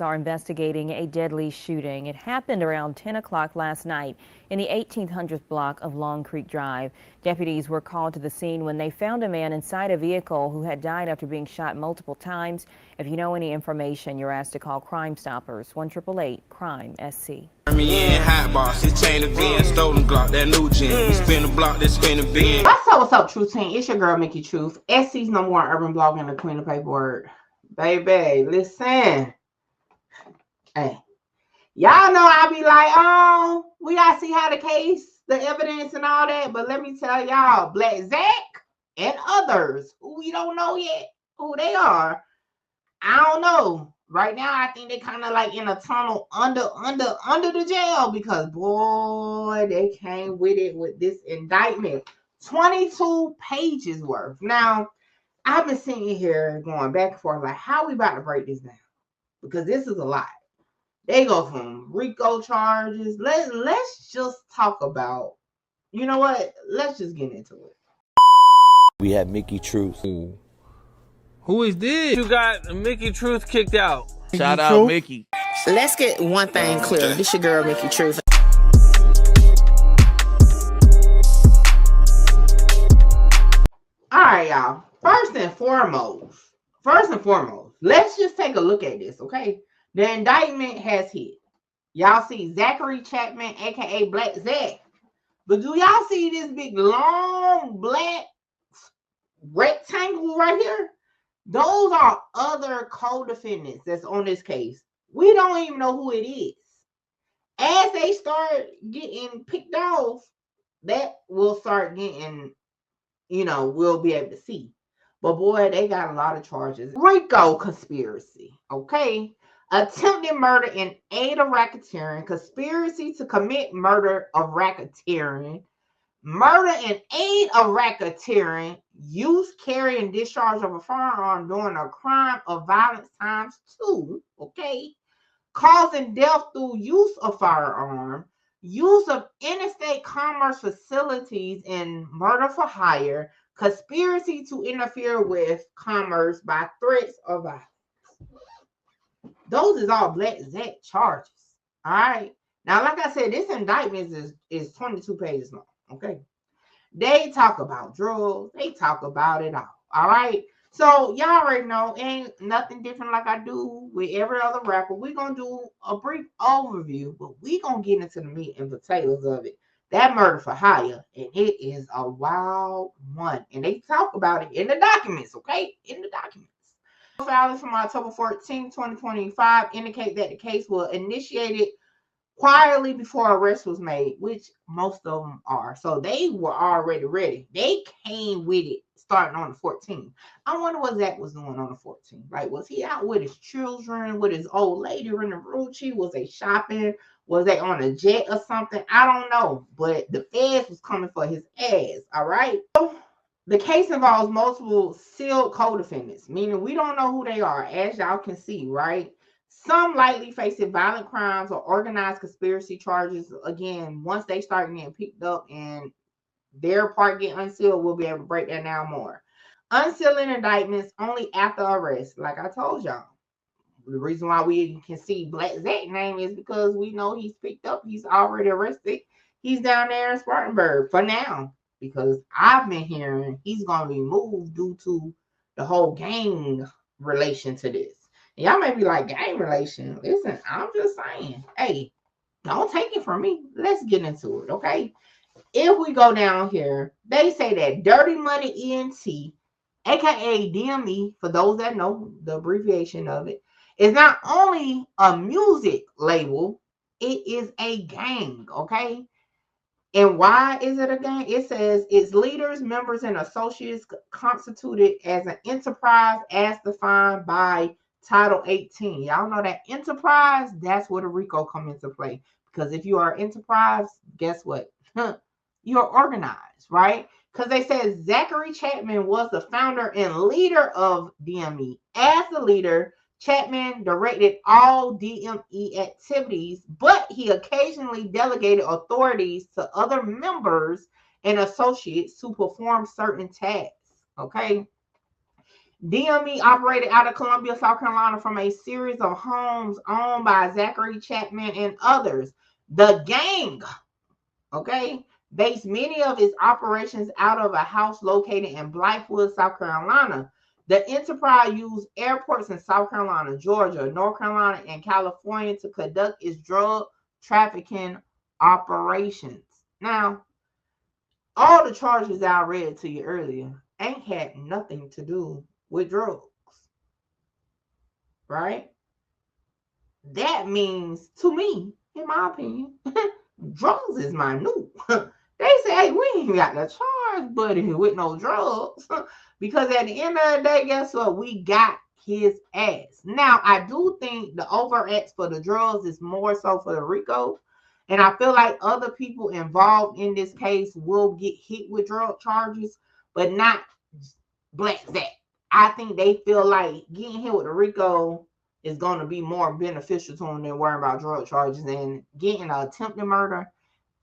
Are investigating a deadly shooting. It happened around 10 o'clock last night in the 1800th block of Long Creek Drive. Deputies were called to the scene when they found a man inside a vehicle who had died after being shot multiple times. If you know any information, you're asked to call Crime Stoppers, 1-888-CRIME-SC. Me in hot box, his chain of VN, stolen Glock, that new gen. We spin the block, that spin the VN. What's up, Truth Team? It's your girl, Mickey Truth. SC's number one urban blog and the queen of paperwork. Baby, listen. Hey, y'all know I be like, oh, we gotta see how the case, the evidence and all that. But let me tell y'all, Blacc Zacc and others who we don't know yet who they are, I don't know. Right now, I think they kind of like in a tunnel under the jail because, boy, they came with it with this indictment. 22 pages worth. Now, I've been sitting here going back and forth like, how we about to break this down? Because this is a lot. They go from RICO charges. Let's just talk about, you know what? Let's just get into it. We have Mickey Truth. Who is this? You got Mickey Truth kicked out. Shout out Mickey. Let's get one thing clear. This your girl, Mickey Truth. All right, y'all. First and foremost, let's just take a look at this, okay? The indictment has hit. Y'all see Zachary Chapman, aka Blacc Zacc. But do y'all see this big long black rectangle right here? Those are other co-defendants that's on this case. We don't even know who it is. As they start getting picked off, that will start getting, we'll be able to see. But boy, they got a lot of charges. RICO conspiracy, okay? Attempted murder in aid of racketeering, conspiracy to commit murder of racketeering, murder in aid of racketeering, use, carry, and discharge of a firearm during a crime of violence ×2, okay? Causing death through use of firearm, use of interstate commerce facilities in murder for hire, conspiracy to interfere with commerce by threats or violence. Those is all Blacc Zacc charges. All right. Now, like I said, this indictment is 22 pages long. Okay. They talk about drugs. They talk about it all. All right. So y'all already know, ain't nothing different like I do with every other rapper. We're going to do a brief overview, but we're going to get into the meat and potatoes of it. That murder for hire, and it is a wild one. And they talk about it in the documents, okay? In the documents. Filings from October 14, 2025 indicate that the case was initiated quietly before arrest was made, which most of them are. So they were already ready. They came with it starting on the 14th. I wonder what Zach was doing on the 14th. Like, was he out with his children, with his old lady in the Rucci? Was they shopping? Was they on a jet or something? I don't know. But the feds was coming for his ass, all right? So, the case involves multiple sealed co-defendants, meaning we don't know who they are, as y'all can see, right? Some likely facing violent crimes or organized conspiracy charges. Again, once they start getting picked up and their part get unsealed, we'll be able to break that down more. Unsealing indictments only after arrest, like I told y'all. The reason why we can see Blacc Zacc name is because we know he's picked up. He's already arrested. He's down there in Spartanburg for now. Because I've been hearing he's going to be moved due to the whole gang relation to this. And y'all may be like, gang relation? Listen, I'm just saying, hey, don't take it from me. Let's get into it, okay? If we go down here, they say that Dirty Money ENT, aka DME, for those that know the abbreviation of it, is not only a music label, it is a gang, okay? And why is it a gang? It says its leaders, members, and associates constituted as an enterprise as defined by Title 18. Y'all know that enterprise, that's where the RICO come into play. Because if you are enterprise, guess what? You're organized, right? Because they said Zachary Chapman was the founder and leader of DME. As the leader, Chapman directed all DME activities, but he occasionally delegated authorities to other members and associates to perform certain tasks, okay? DME operated out of Columbia, South Carolina from a series of homes owned by Zachary Chapman and others. The gang, okay, based many of its operations out of a house located in Blythewood, South Carolina. The enterprise used airports in South Carolina, Georgia, North Carolina, and California to conduct its drug trafficking operations. Now, all the charges I read to you earlier ain't had nothing to do with drugs, right? That means, to me, in my opinion, drugs is minute. They say, hey, we ain't got the charge, buddy, with no drugs. Because at the end of the day, guess what? We got his ass. Now, I do think the overacts for the drugs is more so for the RICO. And I feel like other people involved in this case will get hit with drug charges, but not Blacc Zacc. I think they feel like getting hit with the RICO is going to be more beneficial to them than worrying about drug charges, and getting an attempted murder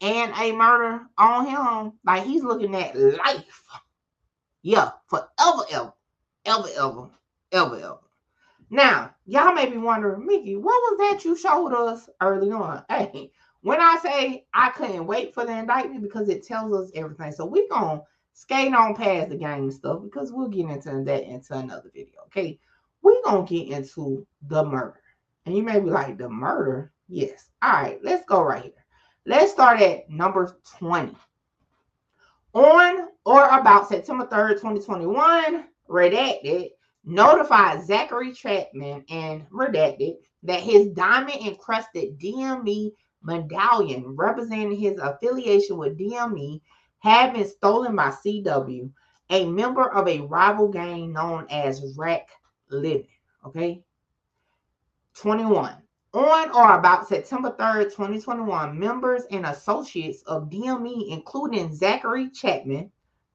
and a murder on him. Like, he's looking at life. Yeah, forever, ever. Now, y'all may be wondering, Mickey, what was that you showed us early on? Hey, when I say I couldn't wait for the indictment, because it tells us everything. So we're going to skate on past the gang stuff, because we'll get into that into another video, okay? We're going to get into the murder. And you may be like, the murder? Yes. All right, let's go right here. Let's start at number 20. On or about September 3rd, 2021, redacted, notified Zachary Chapman and redacted that his diamond-encrusted DME medallion representing his affiliation with DME had been stolen by CW, a member of a rival gang known as Rack Living. Okay. 21. On or about September 3rd, 2021, members and associates of DME, including Zachary Chapman,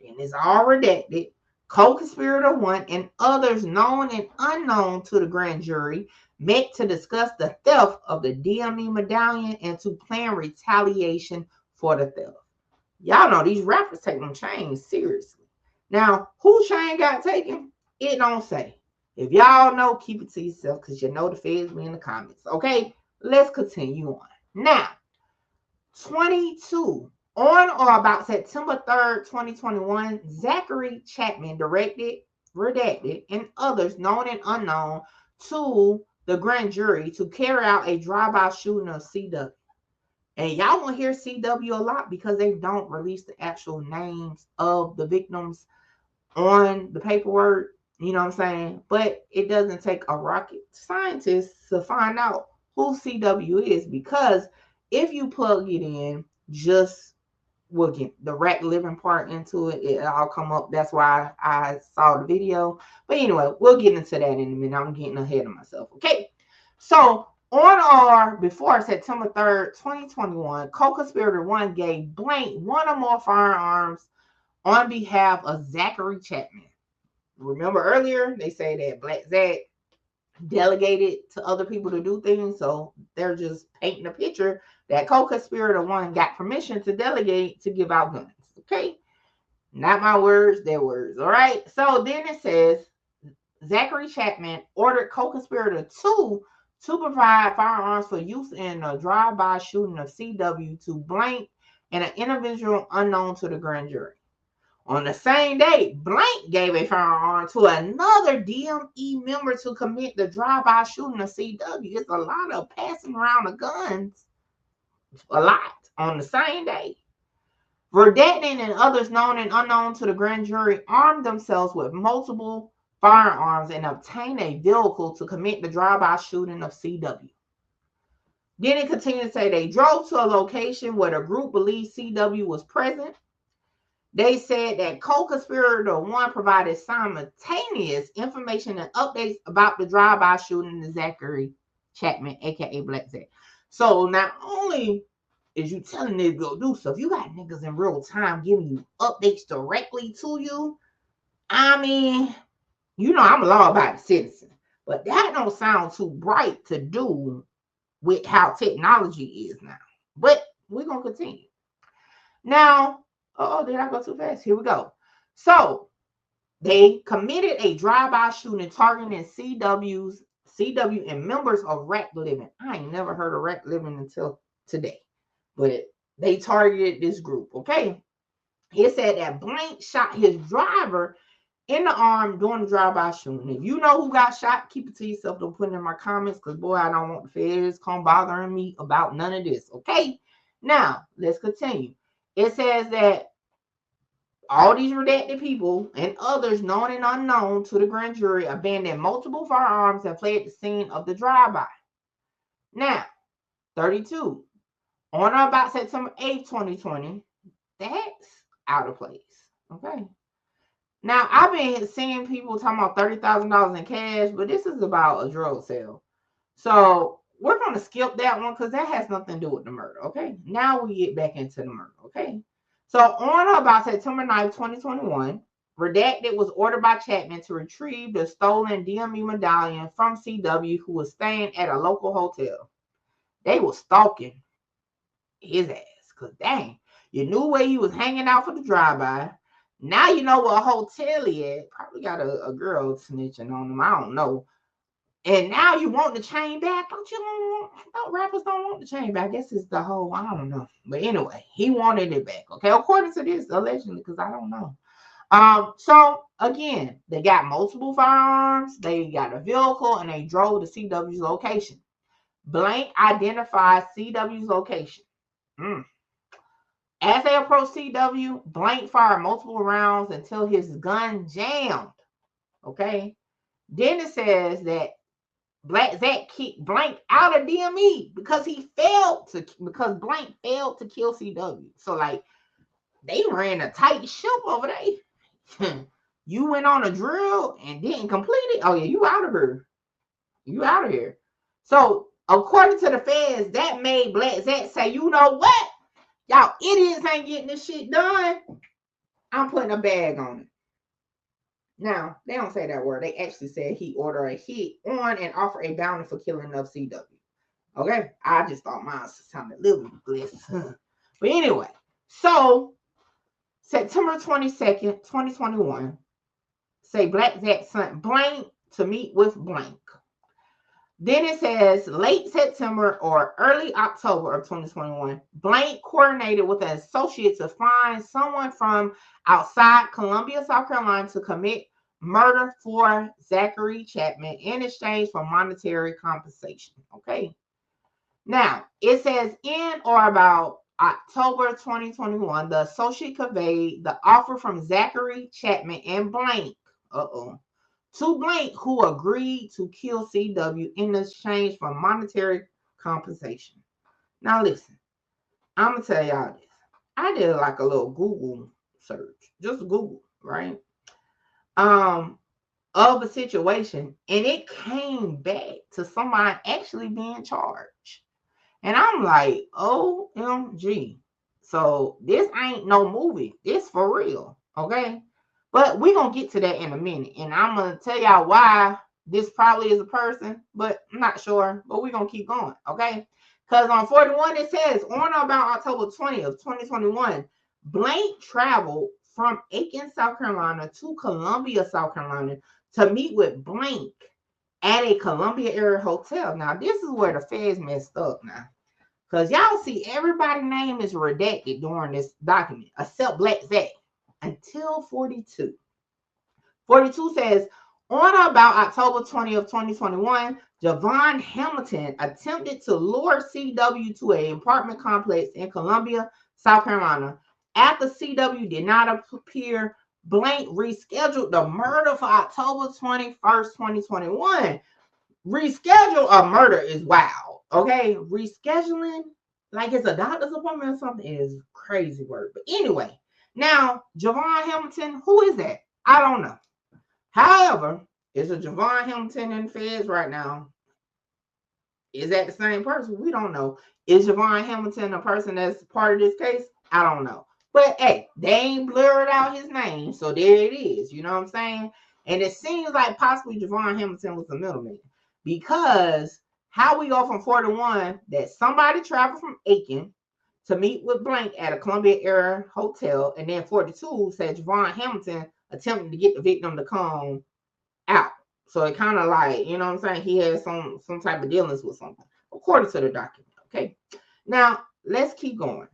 and is all redacted, co-conspirator 1, and others known and unknown to the grand jury, met to discuss the theft of the DME medallion and to plan retaliation for the theft. Y'all know these rappers take them chains seriously. Now, whose chain got taken? It don't say. If y'all know, keep it to yourself, because you know the feds be in the comments. Okay, let's continue on. Now, 22. On or about September 3rd, 2021, Zachary Chapman redacted, and others known and unknown to the grand jury to carry out a drive-by shooting of CW. And y'all won't hear CW a lot because they don't release the actual names of the victims on the paperwork. You know what I'm saying? But it doesn't take a rocket scientist to find out who CW is, because if you plug it in, just we'll get the Rack Living part into it. It'll all come up. That's why I saw the video. But anyway, we'll get into that in a minute. I'm getting ahead of myself. Okay. So on or before September 3rd, 2021, co-conspirator 1 gave Blacc one or more firearms on behalf of Zachary Chapman. Remember earlier, they say that Blacc Zacc delegated to other people to do things. So they're just painting a picture that co-conspirator 1 got permission to delegate to give out guns. Okay. Not my words, their words. All right. So then it says Zachary Chapman ordered co-conspirator 2 to provide firearms for use in a drive-by shooting of CW to Blacc and an individual unknown to the grand jury. On the same day, Blacc gave a firearm to another DME member to commit the drive-by shooting of CW. It's a lot of passing around the guns. A lot on the same day. Redacting and others known and unknown to the grand jury armed themselves with multiple firearms and obtained a vehicle to commit the drive-by shooting of CW. Then it continued to say they drove to a location where the group believed CW was present. They said that co-conspirator 1 provided simultaneous information and updates about the drive-by shooting of Zachary Chapman, aka Blacc Zacc. So not only is you telling niggas to go do stuff, you got niggas in real time giving you updates directly to you. I mean, you know I'm a law-abiding citizen, but that don't sound too bright to do with how technology is now. But we're gonna continue. Now, oh, did I go too fast? Here we go. So They committed a drive-by shooting targeting CW and members of Rack Living. I ain't never heard of Rack Living until today, but they targeted this group. Okay, it said that Blacc shot his driver in the arm during the drive-by shooting. If you know who got shot, keep it to yourself. Don't put it in my comments, because boy, I don't want the feds come bothering me about none of this. Okay, now let's continue. It says that all these redacted people and others known and unknown to the grand jury abandoned multiple firearms and fled the scene of the drive-by. Now, 32. On or about September 8th, 2020, that's out of place. Okay. Now, I've been seeing people talking about $30,000 in cash, but this is about a drug sale. So we're going to skip that one because that has nothing to do with the murder. Okay. Now we get back into the murder. Okay. So on or about September 9th, 2021, Redacted was ordered by Chapman to retrieve the stolen DME medallion from CW, who was staying at a local hotel. They were stalking his ass, because dang, you knew where he was hanging out for the drive-by. Now you know what hotel he at. Probably got a girl snitching on him. I don't know. And now you want the chain back? Don't rappers don't want the chain back. I guess it's the whole, I don't know. But anyway, he wanted it back. Okay, according to this, allegedly, because I don't know. So again, they got multiple firearms, they got a vehicle, and they drove to CW's location. Blacc identified CW's location. As they approached CW, Blacc fired multiple rounds until his gun jammed. Okay. Then it says that Blacc Zacc kicked Blacc out of DME because Blacc failed to kill CW. So like they ran a tight ship over there. You went on a drill and didn't complete it. Oh yeah, you out of here. You out of here. So according to the feds, that made Blacc Zacc say, you know what? Y'all idiots ain't getting this shit done. I'm putting a bag on it. Now, they don't say that word. They actually said he ordered a hit on and offered a bounty for killing of CW. Okay? I just thought mine sounded a little bliss. But anyway, so September 22nd, 2021, say Blacc Zacc sent Blacc to meet with Blacc. Then it says late September or early October of 2021, Blacc coordinated with an associate to find someone from outside Columbia, South Carolina to commit murder for Zachary Chapman in exchange for monetary compensation. Okay. Now, it says in or about October 2021, the associate conveyed the offer from Zachary Chapman and Blacc. To Blacc, who agreed to kill CW in exchange for monetary compensation. Now listen, I'm gonna tell y'all this. I did like a little Google search, just Google, right? Of a situation, and it came back to somebody actually being charged. And I'm like, OMG. So this ain't no movie. This for real, okay? But we're going to get to that in a minute. And I'm going to tell y'all why this probably is a person, but I'm not sure. But we're going to keep going, okay? Because on 41, it says, on or about October 20th, 2021, Blacc traveled from Aiken, South Carolina to Columbia, South Carolina to meet with Blacc at a Columbia area hotel. Now, this is where the feds messed up now. Because y'all see everybody's name is redacted during this document, except Blacc Zacc. Until 42. 42 says, on or about October 20th, 2021, Javon Hamilton attempted to lure CW to an apartment complex in Columbia, South Carolina. After CW did not appear, Blacc rescheduled the murder for October 21st, 2021. Reschedule a murder is wild, okay? Rescheduling, like it's a doctor's appointment or something, is crazy word. But anyway, now, Javon Hamilton, who is that? I don't know. However, is a Javon Hamilton in the feds right now? Is that the same person? We don't know. Is Javon Hamilton a person that's part of this case? I don't know. But hey, they ain't blurred out his name, so there it is. You know what I'm saying? And it seems like possibly Javon Hamilton was the middleman. Because how we go from 41 that somebody traveled from Aiken to meet with Blacc at a Columbia area hotel, and then 42 said Javon Hamilton attempting to get the victim to come out. So it kind of like, you know what I'm saying, he has some type of dealings with something, according to the document. Okay, now let's keep going.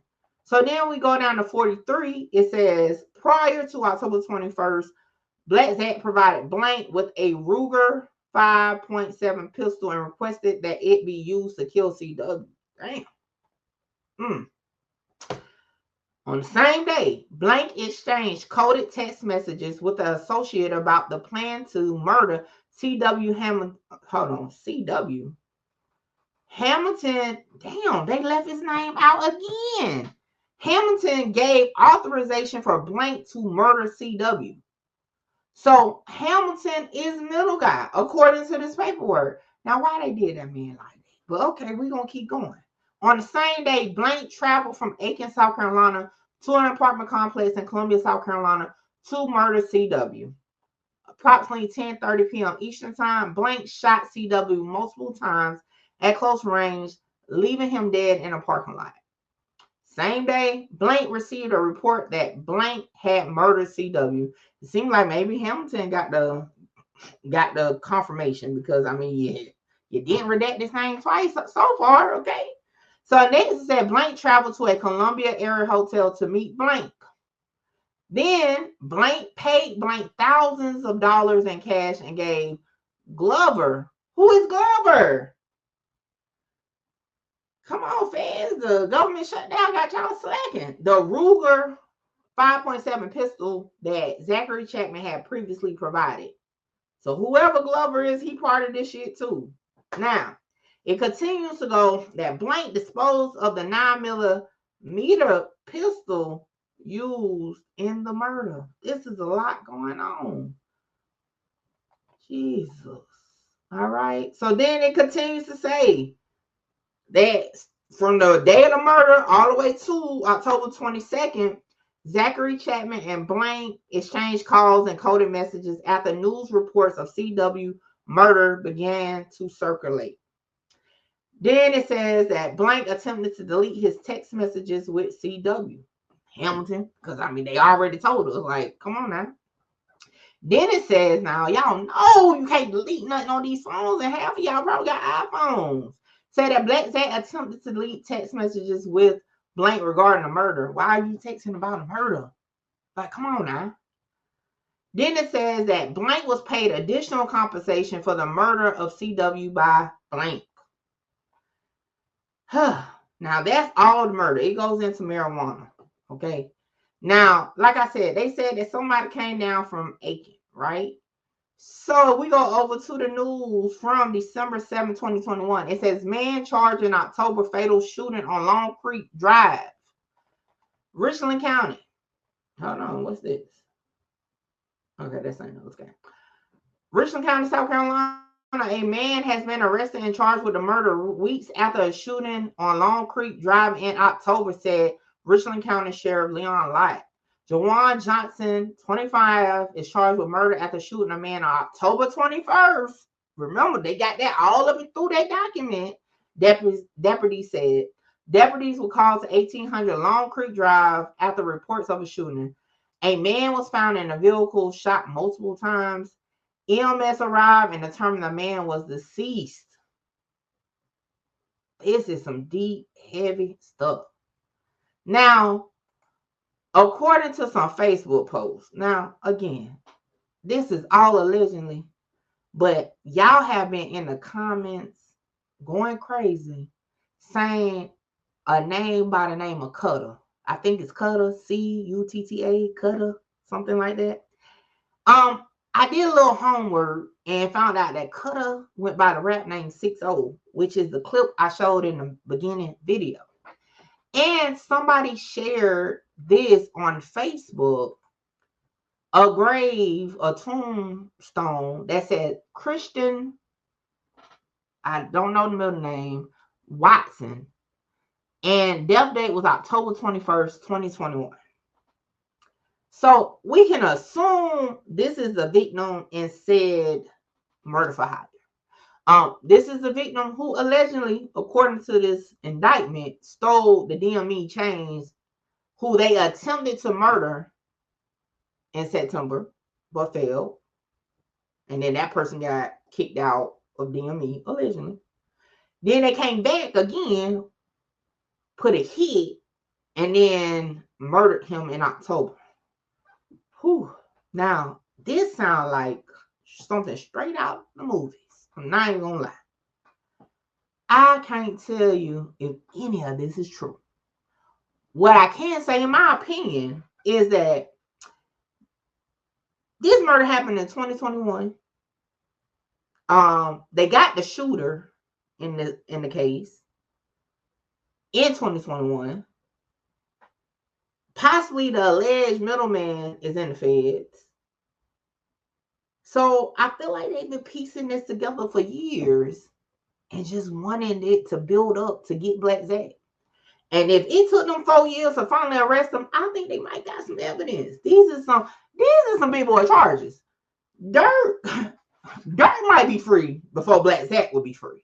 So then we go down to 43. It says, prior to October 21st, Blacc Zacc provided Blacc with a Ruger 5.7 pistol and requested that it be used to kill CW. Damn. On the same day, Blacc exchanged coded text messages with an associate about the plan to murder CW Hamilton. Hold on, CW Hamilton. Damn, they left his name out again. Hamilton gave authorization for Blacc to murder CW. So Hamilton is middle guy, according to this paperwork. Now, why they did that man like that? But okay, we're going to keep going. On the same day, Blacc traveled from Aiken, South Carolina to an apartment complex in Columbia, South Carolina to murder CW. Approximately 10:30 p.m. Eastern Time, Blacc shot CW multiple times at close range, leaving him dead in a parking lot. Same day, Blacc received a report that Blacc had murdered CW. It seemed like maybe Hamilton got the confirmation, because I mean, you didn't redact this name twice so far, okay? So next it said Blacc traveled to a Columbia area hotel to meet Blacc. Then Blacc paid Blacc thousands of dollars in cash and gave Glover. Who is Glover? Come on, fans. The government shutdown got y'all slacking. The Ruger 5.7 pistol that Zachary Chapman had previously provided. So whoever Glover is, he part of this shit too. Now, it continues to go that Blacc disposed of the 9mm pistol used in the murder. This is a lot going on. Jesus. All right. So then it continues to say that from the day of the murder all the way to October 22nd, Zachary Chapman and Blacc exchanged calls and coded messages after news reports of CW murder began to circulate. Then it says that Blacc attempted to delete his text messages with CW. Hamilton, because I mean, they already told us, like, come on now. Then it says, now, y'all know you can't delete nothing on these phones, and half of y'all probably got iPhones. Say that Blacc Zacc attempted to delete text messages with Blacc regarding the murder. Why are you texting about a murder? Like, come on now. Then it says that Blacc was paid additional compensation for the murder of CW by Blacc. Now, that's all the murder. It goes into marijuana. Okay. Now, like I said, they said that somebody came down from Aiken, right? So we go over to the news from December 7, 2021. It says, man charged in October fatal shooting on Long Creek Drive, Richland County. Hold on, what's this? Okay, that's not okay. Richland County, South Carolina. A man has been arrested and charged with the murder weeks after a shooting on Long Creek Drive in October, said Richland County Sheriff Leon Lott. Jawan Johnson, 25, is charged with murder after shooting a man on October 21st. Remember, they got that all up and through that document. Deputies said. Deputies were called to 1800 Long Creek Drive after reports of a shooting. A man was found in a vehicle, shot multiple times. EMS arrived and determined the man was deceased. This is some deep, heavy stuff. Now, according to some Facebook posts, now, again, this is all allegedly, but y'all have been in the comments going crazy saying a name by the name of Cutter. I think it's Cutter, C-U-T-T-A, Cutter, something like that. I did a little homework and found out that Cutter went by the rap name 6-0, which is the clip I showed in the beginning video. And somebody shared this on Facebook, a tombstone that said Christian, I don't know the middle name, Watson. And death date was October 21st, 2021. So we can assume this is the victim in said murder for hire. This is the victim who allegedly, according to this indictment, stole the DME chains, who they attempted to murder in September. but failed. And then that person got kicked out of DME, allegedly. Then they came back again, put a hit, and then murdered him in October. Whew. Now, this sounds like something straight out of the movies. I'm not even gonna lie. I can't tell you if any of this is true. What I can say, in my opinion, is that this murder happened in 2021. They got the shooter in the case in 2021. Possibly the alleged middleman is in the feds. So I feel like they've been piecing this together for years and just wanting it to build up to get Blacc Zacc. And if it took them 4 years to finally arrest them, I think they might got some evidence. These are some big boy charges. Dirt might be free before Blacc Zacc will be free,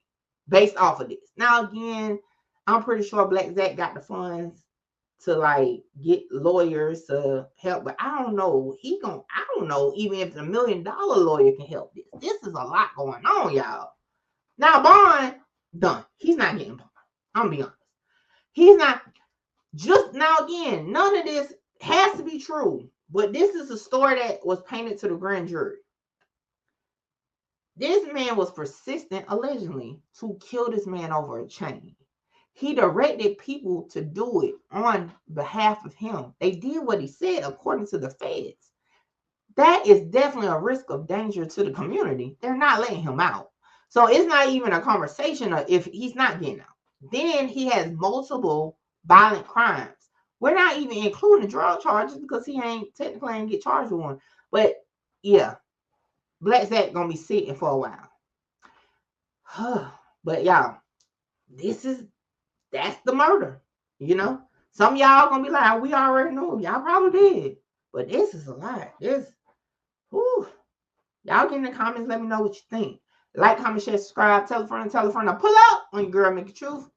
based off of this. Now again, I'm pretty sure Blacc Zacc got the funds to like get lawyers to help, but I don't know. I don't know even if the $1 million lawyer can help this. This is a lot going on, y'all. Now bond done. He's not getting bond. I'm gonna be honest. He's not. Just now again, none of this has to be true, but this is a story that was painted to the grand jury. This man was persistent, allegedly, to kill this man over a chain. He directed people to do it on behalf of him. They did what he said, according to the feds. That is definitely a risk of danger to the community. They're not letting him out. So it's not even a conversation of if he's not getting out. Then he has multiple violent crimes. We're not even including drug charges because he ain't get charged with one. But yeah, Blacc Zacc gonna be sitting for a while. But y'all, that's the murder. You know, some of y'all gonna be like, we already know. Y'all probably did, but this is a lot. Y'all get in the comments. Let me know what you think. Like, comment, share, subscribe, tell a friend. Now pull up on your girl, Make It Truth.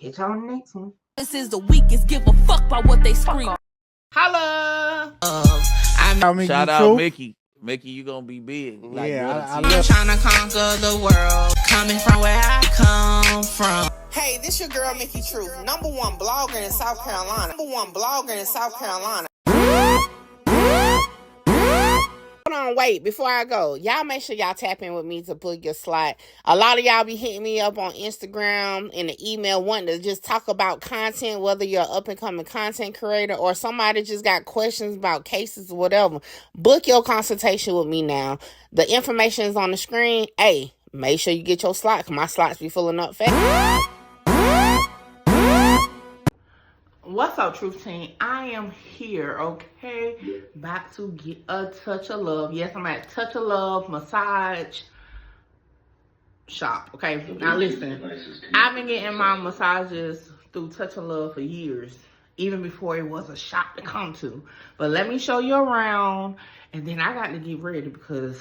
Catch y'all on the next one. This is the weakest. Give a fuck about what they scream. Holla! Shout out Mickey. Mickey, you gonna be big. Like, yeah, I'm trying to conquer the world. Coming from where I come from. Hey, this your girl, Mickey Truth. #1 blogger in South Carolina. Hold on, wait, before I go, y'all make sure y'all tap in with me to book your slot. A lot of y'all be hitting me up on Instagram and the email wanting to just talk about content, whether you're an up-and-coming content creator or somebody just got questions about cases or whatever. Book your consultation with me now. The information is on the screen. Hey, make sure you get your slot because my slots be filling up fast. What's up, Truth Team? I am here, okay? Back to get a touch of love. Yes, I'm at Touch of Love Massage Shop, okay? Now listen, I've been getting my massages through Touch of Love for years, even before it was a shop to come to. But let me show you around, and then I got to get ready because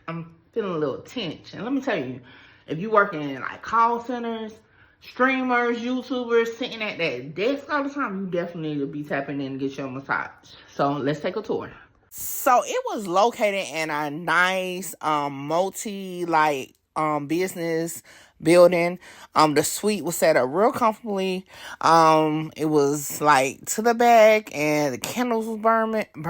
I'm feeling a little tense. And let me tell you, if you work in like call centers, streamers, YouTubers, sitting at that desk all the time, you definitely need to be tapping in to get your massage. So let's take a tour. So it was located in a nice multi business building. The suite was set up real comfortably. It was like to the back, and the candles was burning. The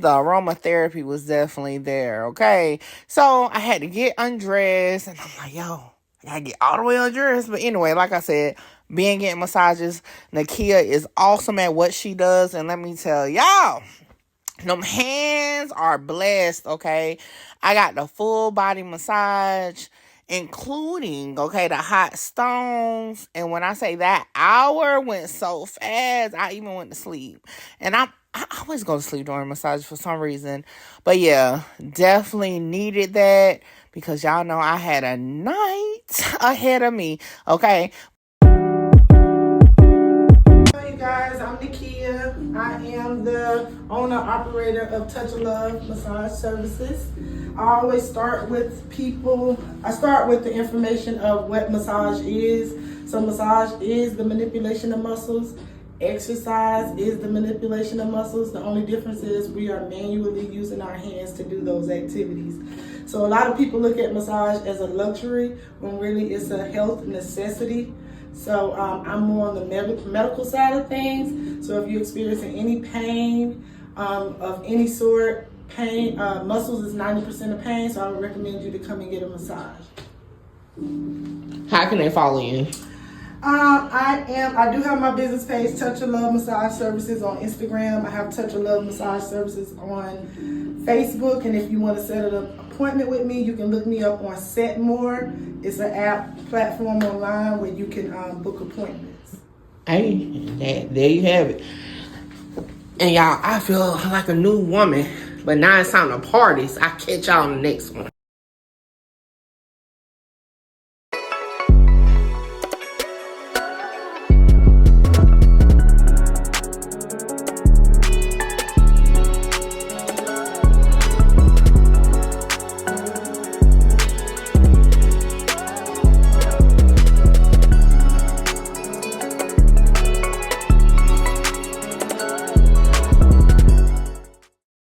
aromatherapy was definitely there. Okay, so I had to get undressed, and I'm like, yo, I gotta get all the way undressed. But anyway, like I said, being getting massages, Nakia is awesome at what she does. And let me tell y'all, them hands are blessed, okay? I got the full body massage, including, okay, the hot stones. And when I say that hour went so fast, I even went to sleep. And I always go to sleep during massage for some reason. But yeah, definitely needed that because y'all know I had a night ahead of me, okay? Hey guys, I'm Nakia. I am the owner-operator of Touch of Love Massage Services. I always start with the information of what massage is. So massage is the manipulation of muscles. Exercise is the manipulation of muscles. The only difference is we are manually using our hands to do those activities. So a lot of people look at massage as a luxury when really it's a health necessity. So I'm more on the medical side of things. So if you're experiencing any pain of any sort, muscles is 90% of pain, so I would recommend you to come and get a massage. How can they follow you? I do have my business page, Touch of Love Massage Services, on Instagram. I have Touch of Love Massage Services on Facebook, and if you want to set an appointment with me, you can look me up on Setmore. It's an app platform online where you can book appointments. Hey, there you have it. And y'all, I feel like a new woman, but now it's time to parties. I'll catch y'all on the next one.